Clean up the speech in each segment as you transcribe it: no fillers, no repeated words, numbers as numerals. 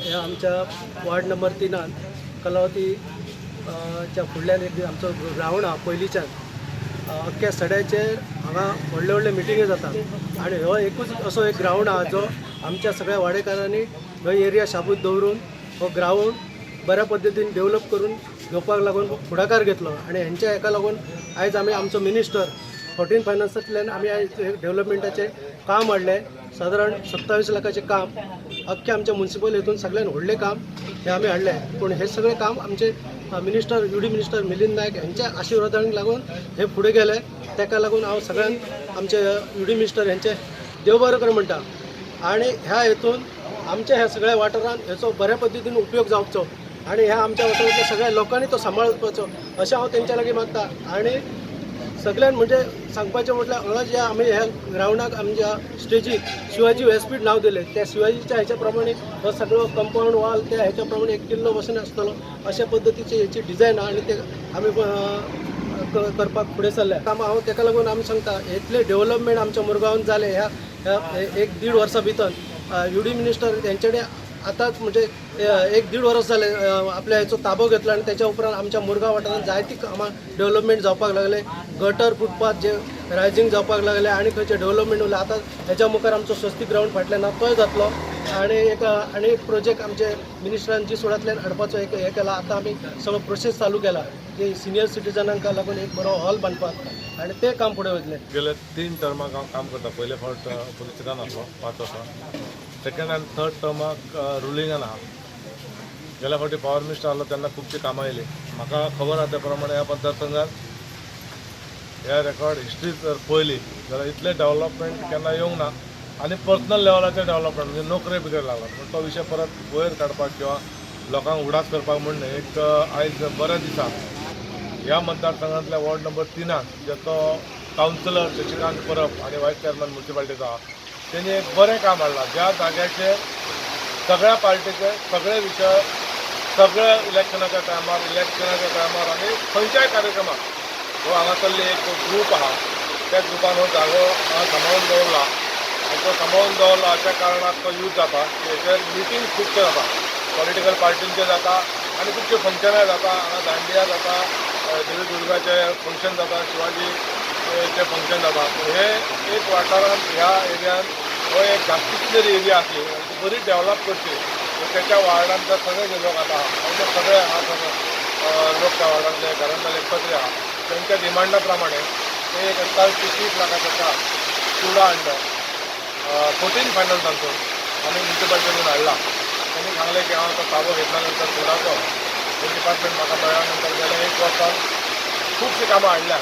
ह्या आमच्या ward number 3 Kalavati च्या फुडल्यान एक आमचो ग्रावंड हा पयलींच्यान अख्ख्या सड्याचेर हांगा व्हडले व्हडले मिटिंगे जातात आनी हो एकूच असो एक ग्रावंड हा जो आमच्या सगळ्या वाडेकारांनी हो एरिया शाबूत दवरून हो ग्रावंड बऱ्या पद्दतीन डेवलप करून घेवपाक लागून फुडाकार घेतलो आनी हेंच्या हेका लागून आयज आमी आमचो मिनिस्टर 14 फायनान्सांतल्यान आमी आयज डेवलपमेंटाचें काम हाडलें सादारण 27 लाखाचें काम अख्ख्या आमच्या म्युनिसिपल हेतून सगळ्यान व्हडलें काम हे आमी हाडलें पूण हे सगळें काम आमचे मिनिस्टर UD मिनिस्टर मिलिंद नायक यांच्या आशिर्वादाक लागून हे फुडें गेले ताका लागून हांव सगळ्यांक आमचे UD मिनिस्टर यांचे देव बरो कर म्हणटा आनी ह्या हेतून आमच्या ह्या सगळ्या वाठारांत हेचो बऱ्या पद्दतीन उपयोग जावचो आनी ह्या आमच्या वाठारांतल्या सगळ्या लोकांनी तो सांबाळपाचो अशें हांव तेंच्या लागीं मागता आनी सगळ्यान म्हणजे सांगपाचें म्हटल्यार हांगा जे आमी ह्या ग्रावंडाक आमच्या स्टेजीक शिवाजी व्यासपीठ नांव दिलें त्या शिवाजीच्या हेच्या प्रमाणे हो सगळो कंपाऊंड वॉल त्या हेच्या प्रमाणे एक किल्लो बसून आसतलो अशा पद्दतीची हेची डिझायन आनी ते आमी करपाक फुडें सरल्या हांव ताका लागून आमी सांगता इतले डेव्हलपमेंट आमच्या मुरगांवांत जाले ह्या 1-1.5 वर्सां भितर UD मिनिस्टर तेंच्यानी आतांच म्हणजे 1-1.5 वर्स जाले आपल्या हेचो ताबो घेतलो आनी तेच्या उपरांत आमच्या मुरगांव वाठारांत जायती कामां डेव्हलपमेंट जावपाक लागले गटर फुटपाथ जे रायझींग जावपाक लागले आनी खंयचे डेव्हलपमेंट उरले आतां हेच्या मुखार आमचो स्वस्तीक ग्रावंड फाटल्यान तोय जातलो आनी एक प्रोजेक्ट आमचे मिनिस्टरान जी सुडांतल्यान हाडपाचो एक हे केला आतां आमी सगळो प्रोसेस चालू केला की सिनियर सिटीजनांक लागून एक बरो हॉल बांदपाक आनी तें काम फुडें वयतलें गेले 3 टर्माक हांव काम करता पयले फावट पुलिसांत आसलो 5 वर्सां सेकंड आनी थर्ड टर्माक रुलिंगान आहा गेल्या फावटी पावर मिनिस्टर आसलो तेन्ना खुबशीं कामां येयली म्हाका खबर आहा त्या प्रमाणे ह्या मतदारसंघात ह्या रेकॉर्ड हिस्ट्री जर पळयली जाल्यार इतलें डेव्हलपमेंट केन्ना येवंक ना आनी पर्सनल लेवलाचेर डेव्हलपमेंट म्हणजे नोकरे भितर लागला पूण तो विशय परत वयर काडपाक किंवा लोकांक उडास करपाक म्हणून एक आयज बऱ्या दिसाक ह्या मतदारसंघांतल्या वॉर्ड नंबर 3 जेचो कावन्सिलर शशिकांत परब आनी वायस चेअरमॅन म्युनिसिपालिटीचो आहा तेणी एक बरें काम हाडलां ज्या जाग्याचेर सगळ्या पार्टीचे सगळे विशय सगळे इलेक्शनाच्या टायमार आनी खंयच्याय कार्यक्रमाक हो हांगासरली एक ग्रूप आहा त्या ग्रुपान हो जागो हांगा सांबाळून दवरला आनी तो सांबाळून दवरला हाच्या कारणाक तो यूज जाता हेचेर मिटींग खुबशे जाता पॉलिटिकल पार्टींचे जाता आनी खुबशे फंक्शनाय जाता हांगा दांडिया जाता देवी दुर्गाचे फंक्शन जाता शिवाजीचे फंक्शन जाता हे एक वाठारांत ह्या एरियान हो एक जास्तीची जर एरिया आसली ती बरी डेव्हलप करची त्याच्या वार्डांत जर सगळे जे लोक आता आमचे सगळे लोक त्या वार्डांतले घरांतले एकत्र आहा त्यांच्या डिमांडा प्रमाणे ते एक 30 लाखाचं काम सुडा अंडर 14 फायनान्सांतून आमी म्युनिसिपालिटीतून हाडला त्यांनी सांगले की हांव तो ताबो घेतल्यानंतर सुडाचो हे डिपार्टमेंट म्हाका मेळ्ळ्या गेल्या 1 वर्सान खुबशीं कामां हाडल्या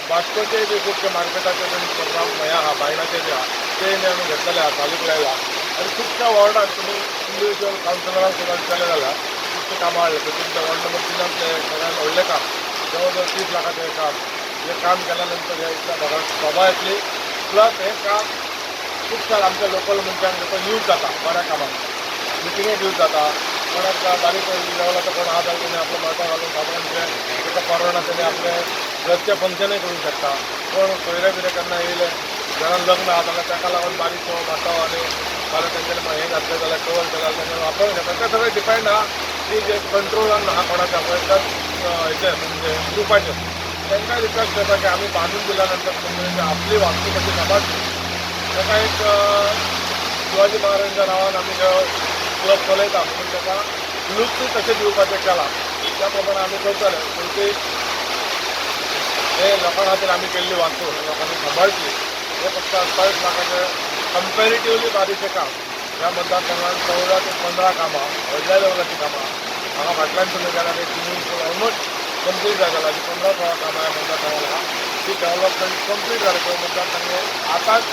वास्कोचे बी खुबशे मार्केटाचे बीन प्रोग्राम हे आहा बायणाचे जे आहा ते आमी घेतलेले आहा चालूक लायला आनी खुबश्या वॉर्डाक तुमी इंडिविज्युअल कावन्सिलराक सुद्दां केले जाल्यार खुबशीं कामां हाडले तुमच्या वॉर्ड नंबर 3 सगळ्यान व्हडलें काम जवळ जवळ 30 लाखाचें काम हे काम केल्यानंतर ह्या इतल्या भागात शोभा येतली प्लस हे काम खुबशा आमच्या लोकल मनशांक यूज जाता बऱ्या कामाक मिटिंगेक यूज जाता कोणाक बारीक लेवलाचो कोण आहा जाल्यार तेणी आपलो माटो घालून सादारण एका परवणा तेणी आपले घरचे फंक्शनय करूंक शकता कोण सोयरे बिरे केन्ना येयले घरान लग्न आहा जाल्यार ताका लागून बारीकसो माटो आनी फाल्यां तेंच्यानी हें घातलें जाल्यार कवर केल्यार तेंच्यानी वापरूंक शकता तें सगळें डिपेंड आहा की जे कंट्रोलान आहा कोणाच्या पळय त्याच हेचेर म्हणजे ग्रुपाचेर तांकां रिक्वेस्ट करता की आमी बांदून दिल्या नंतर तुमी आपली वास्तू कशी सांबाळची ताका एक शिवाजी महाराजांच्या नांवान आमी क्लब चलयता म्हणून ताका लूकूय तशें दिवपाचें केलां त्या प्रमाणे आमी करतले शेवटी हे लोकां खातीर आमी केल्ली वास्तू लोकांनी सांबाळची हे फक्त 28 लाखाचे कंपेरिटिवली बारीकशें काम ह्या मतदारसंघात 14 ते 15 कामां व्हडल्या लेवलाची कामां हांगा फाटल्यान तुमी गेल्यार एक स्विमींग पूल ऑलमोस्ट कंप्लीट जालेला जी 15-16 कामां ह्या मतदारसंघात आहा ती डेव्हलपमेंट कंप्लीट जाले तो मतदारसंघ आतांच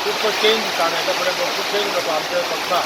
खूब चेंज दिसता आनी हेच्या फुडें भरपूर चेंज जाता आमचें सपना